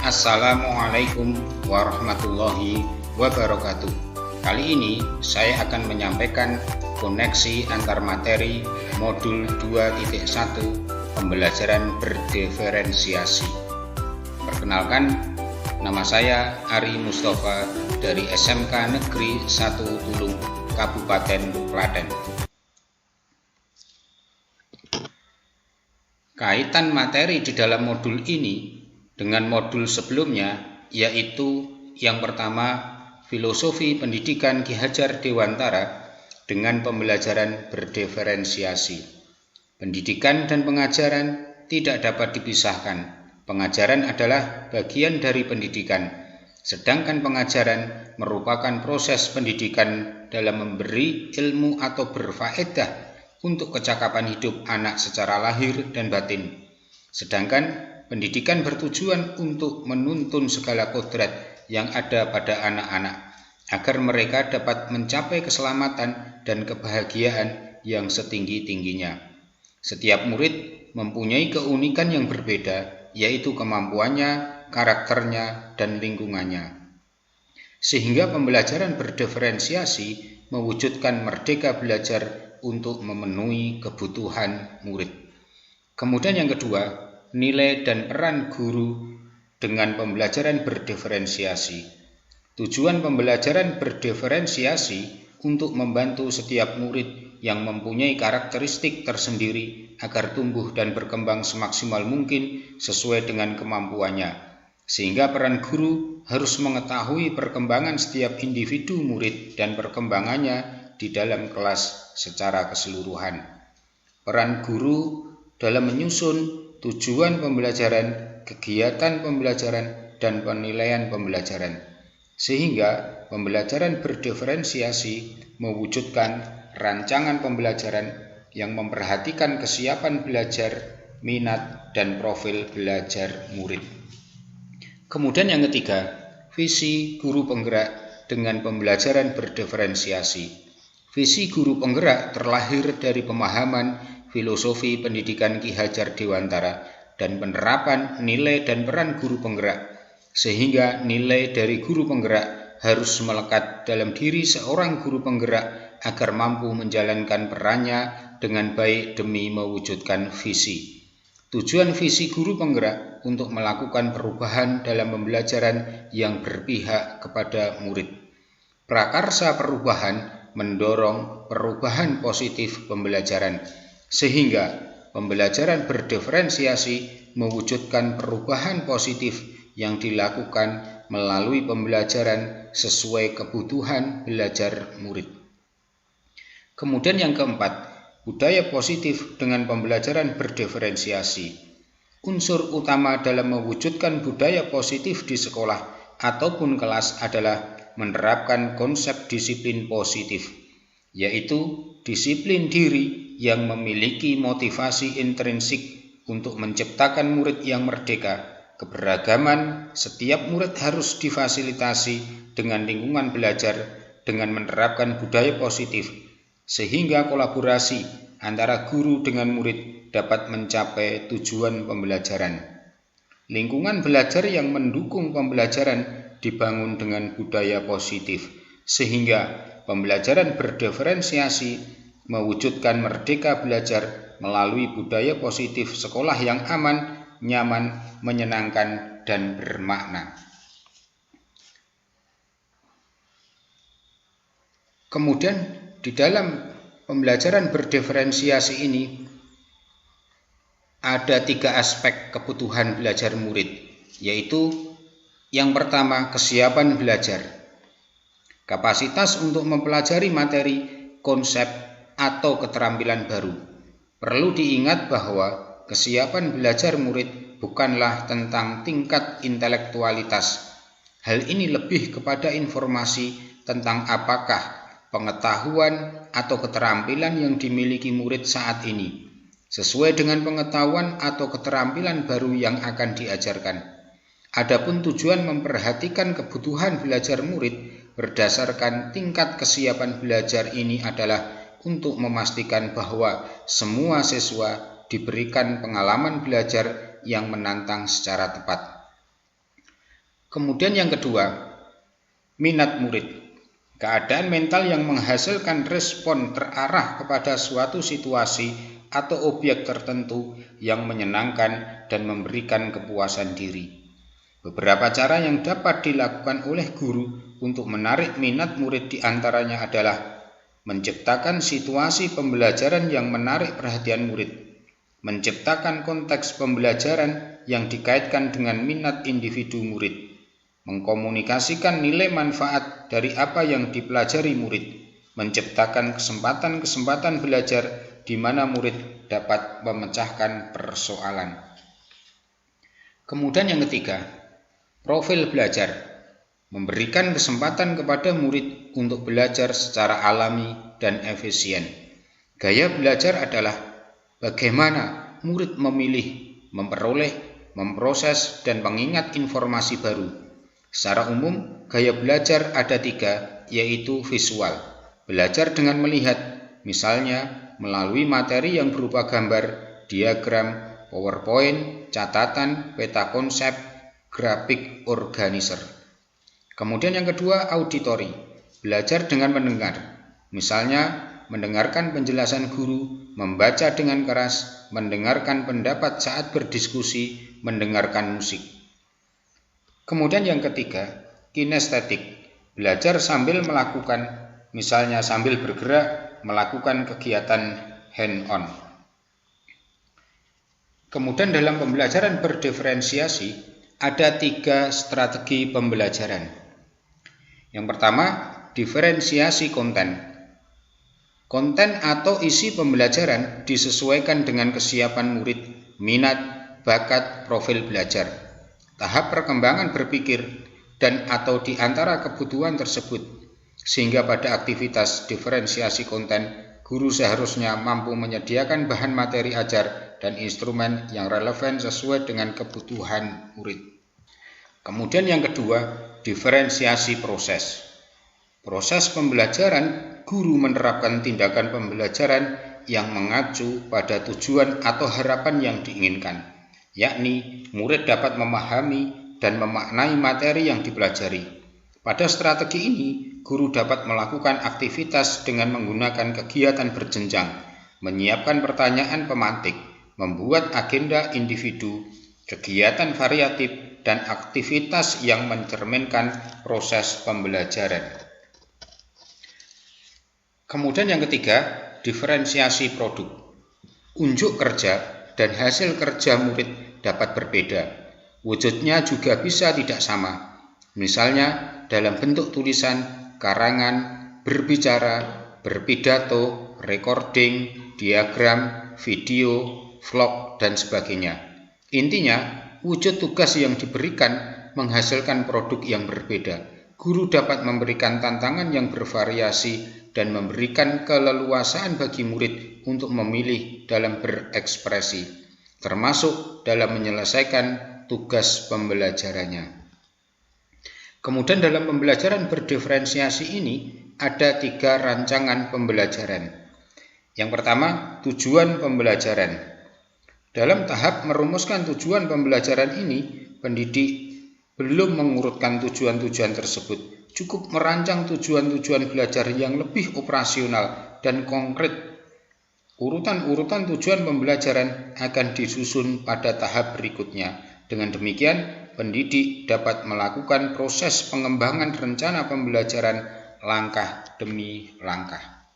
Assalamualaikum warahmatullahi wabarakatuh. Kali ini saya akan menyampaikan koneksi antar materi modul 2.1 pembelajaran berdiferensiasi. Perkenalkan, nama saya Ari Mustafa dari SMK Negeri 1 Tulung, Kabupaten Klaten. Kaitan materi di dalam modul ini dengan modul sebelumnya, yaitu yang pertama, filosofi pendidikan Ki Hajar Dewantara dengan pembelajaran berdiferensiasi. Pendidikan dan pengajaran tidak dapat dipisahkan. Pengajaran adalah bagian dari pendidikan, sedangkan pengajaran merupakan proses pendidikan dalam memberi ilmu atau berfaedah untuk kecakapan hidup anak secara lahir dan batin. Sedangkan pendidikan bertujuan untuk menuntun segala kodrat yang ada pada anak-anak agar mereka dapat mencapai keselamatan dan kebahagiaan yang setinggi-tingginya. Setiap murid mempunyai keunikan yang berbeda, yaitu kemampuannya, karakternya, dan lingkungannya. Sehingga pembelajaran berdiferensiasi mewujudkan merdeka belajar untuk memenuhi kebutuhan murid. Kemudian yang kedua, nilai dan peran guru dengan pembelajaran berdiferensiasi. Tujuan pembelajaran berdiferensiasi untuk membantu setiap murid yang mempunyai karakteristik tersendiri agar tumbuh dan berkembang semaksimal mungkin sesuai dengan kemampuannya. Sehingga peran guru harus mengetahui perkembangan setiap individu murid dan perkembangannya di dalam kelas secara keseluruhan. Peran guru dalam menyusun tujuan pembelajaran, kegiatan pembelajaran, dan penilaian pembelajaran. Sehingga pembelajaran berdiferensiasi mewujudkan rancangan pembelajaran yang memperhatikan kesiapan belajar, minat, dan profil belajar murid. Kemudian yang ketiga, visi guru penggerak dengan pembelajaran berdiferensiasi. Visi guru penggerak terlahir dari pemahaman filosofi pendidikan Ki Hajar Dewantara dan penerapan nilai dan peran guru penggerak, sehingga nilai dari guru penggerak harus melekat dalam diri seorang guru penggerak agar mampu menjalankan perannya dengan baik demi mewujudkan visi. Tujuan visi guru penggerak untuk melakukan perubahan dalam pembelajaran yang berpihak kepada murid. Prakarsa perubahan mendorong perubahan positif pembelajaran, sehingga pembelajaran berdiferensiasi mewujudkan perubahan positif yang dilakukan melalui pembelajaran sesuai kebutuhan belajar murid. Kemudian yang keempat, budaya positif dengan pembelajaran berdiferensiasi. Unsur utama dalam mewujudkan budaya positif di sekolah ataupun kelas adalah menerapkan konsep disiplin positif, yaitu disiplin diri yang memiliki motivasi intrinsik untuk menciptakan murid yang merdeka. Keberagaman setiap murid harus difasilitasi dengan lingkungan belajar dengan menerapkan budaya positif, sehingga kolaborasi antara guru dengan murid dapat mencapai tujuan pembelajaran. Lingkungan belajar yang mendukung pembelajaran dibangun dengan budaya positif, sehingga pembelajaran berdiferensiasi mewujudkan merdeka belajar melalui budaya positif sekolah yang aman, nyaman, menyenangkan, dan bermakna. Kemudian di dalam pembelajaran berdiferensiasi ini ada 3 aspek kebutuhan belajar murid, yaitu yang pertama, kesiapan belajar. Kapasitas untuk mempelajari materi, konsep, atau keterampilan baru. Perlu diingat bahwa kesiapan belajar murid bukanlah tentang tingkat intelektualitas. Hal ini lebih kepada informasi tentang apakah pengetahuan atau keterampilan yang dimiliki murid saat ini sesuai dengan pengetahuan atau keterampilan baru yang akan diajarkan. Adapun tujuan memperhatikan kebutuhan belajar murid berdasarkan tingkat kesiapan belajar ini adalah untuk memastikan bahwa semua siswa diberikan pengalaman belajar yang menantang secara tepat. Kemudian yang kedua, minat murid. Keadaan mental yang menghasilkan respon terarah kepada suatu situasi atau objek tertentu yang menyenangkan dan memberikan kepuasan diri. Beberapa cara yang dapat dilakukan oleh guru untuk menarik minat murid diantaranya adalah menciptakan situasi pembelajaran yang menarik perhatian murid, menciptakan konteks pembelajaran yang dikaitkan dengan minat individu murid, mengkomunikasikan nilai manfaat dari apa yang dipelajari murid, menciptakan kesempatan-kesempatan belajar di mana murid dapat memecahkan persoalan. Kemudian yang ketiga, profil belajar. Memberikan kesempatan kepada murid untuk belajar secara alami dan efisien. Gaya belajar adalah bagaimana murid memilih, memperoleh, memproses, dan mengingat informasi baru. Secara umum, gaya belajar ada 3, yaitu visual. Belajar dengan melihat, misalnya melalui materi yang berupa gambar, diagram, PowerPoint, catatan, peta konsep, grafik organizer. Kemudian yang kedua, auditori. Belajar dengan mendengar, misalnya mendengarkan penjelasan guru, membaca dengan keras, mendengarkan pendapat saat berdiskusi, mendengarkan musik. Kemudian yang ketiga, kinestetik. Belajar sambil melakukan, misalnya sambil bergerak, melakukan kegiatan hand-on. Kemudian dalam pembelajaran berdiferensiasi, ada 3 strategi pembelajaran. Yang pertama, diferensiasi konten. Konten atau isi pembelajaran disesuaikan dengan kesiapan murid, minat, bakat, profil belajar, tahap perkembangan berpikir, dan atau di antara kebutuhan tersebut, sehingga pada aktivitas diferensiasi konten, guru seharusnya mampu menyediakan bahan materi ajar dan instrumen yang relevan sesuai dengan kebutuhan murid. Kemudian yang kedua, diferensiasi proses. Proses pembelajaran, guru menerapkan tindakan pembelajaran yang mengacu pada tujuan atau harapan yang diinginkan, yakni murid dapat memahami dan memaknai materi yang dipelajari. Pada strategi ini, guru dapat melakukan aktivitas dengan menggunakan kegiatan berjenjang, menyiapkan pertanyaan pemantik, membuat agenda individu, kegiatan variatif, dan aktivitas yang mencerminkan proses pembelajaran. Kemudian yang ketiga, diferensiasi produk. Unjuk kerja dan hasil kerja murid dapat berbeda. Wujudnya juga bisa tidak sama. Misalnya dalam bentuk tulisan, karangan, berbicara, berpidato, recording, diagram, video, vlog, dan sebagainya. Intinya, wujud tugas yang diberikan menghasilkan produk yang berbeda. Guru dapat memberikan tantangan yang bervariasi dan memberikan keleluasaan bagi murid untuk memilih dalam berekspresi, termasuk dalam menyelesaikan tugas pembelajarannya. Kemudian dalam pembelajaran berdiferensiasi ini ada 3 rancangan pembelajaran. Yang pertama, tujuan pembelajaran. Dalam tahap merumuskan tujuan pembelajaran ini, pendidik belum mengurutkan tujuan-tujuan tersebut, cukup merancang tujuan-tujuan belajar yang lebih operasional dan konkret. Urutan-urutan tujuan pembelajaran akan disusun pada tahap berikutnya. Dengan demikian, pendidik dapat melakukan proses pengembangan rencana pembelajaran langkah demi langkah.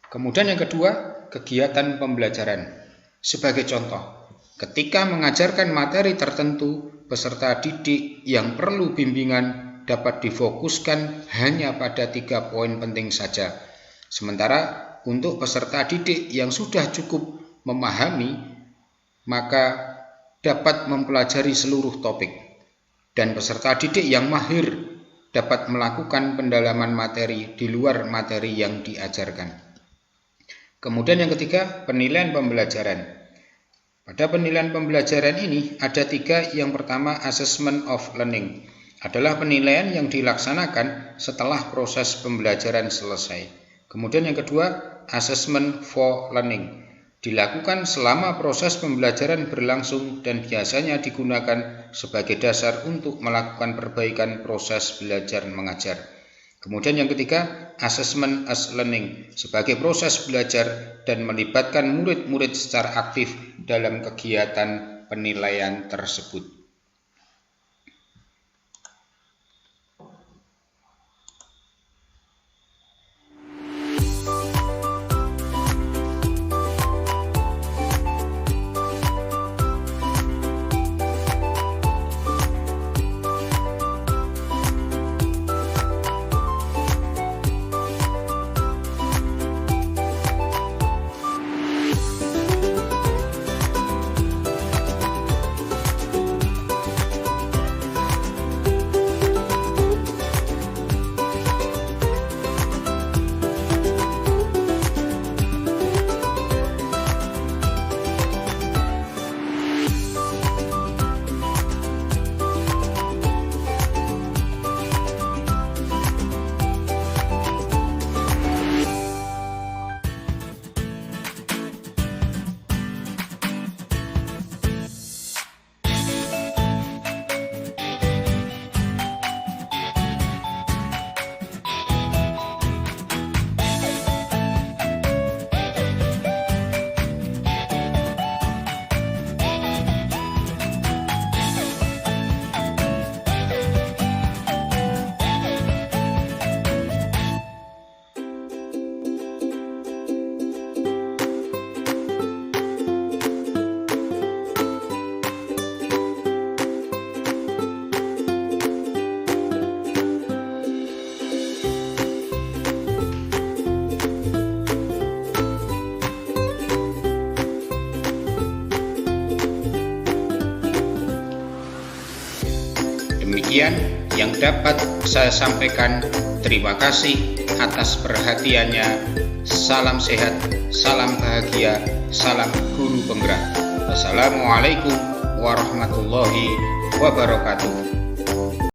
Kemudian yang kedua, kegiatan pembelajaran. Sebagai contoh, ketika mengajarkan materi tertentu, peserta didik yang perlu bimbingan dapat difokuskan hanya pada 3 poin penting saja. Sementara untuk peserta didik yang sudah cukup memahami, maka dapat mempelajari seluruh topik. Dan peserta didik yang mahir dapat melakukan pendalaman materi di luar materi yang diajarkan. Kemudian yang ketiga, penilaian pembelajaran. Pada penilaian pembelajaran ini ada 3. Yang pertama, assessment of learning. Adalah penilaian yang dilaksanakan setelah proses pembelajaran selesai. Kemudian yang kedua, assessment for learning. dilakukan selama proses pembelajaran berlangsung dan biasanya digunakan sebagai dasar untuk melakukan perbaikan proses belajar mengajar. Kemudian yang ketiga, assessment as learning sebagai proses belajar dan melibatkan murid-murid secara aktif dalam kegiatan penilaian tersebut. Demikian yang dapat saya sampaikan. Terima kasih atas perhatiannya. Salam sehat, salam bahagia, salam guru penggerak. Wassalamualaikum warahmatullahi wabarakatuh.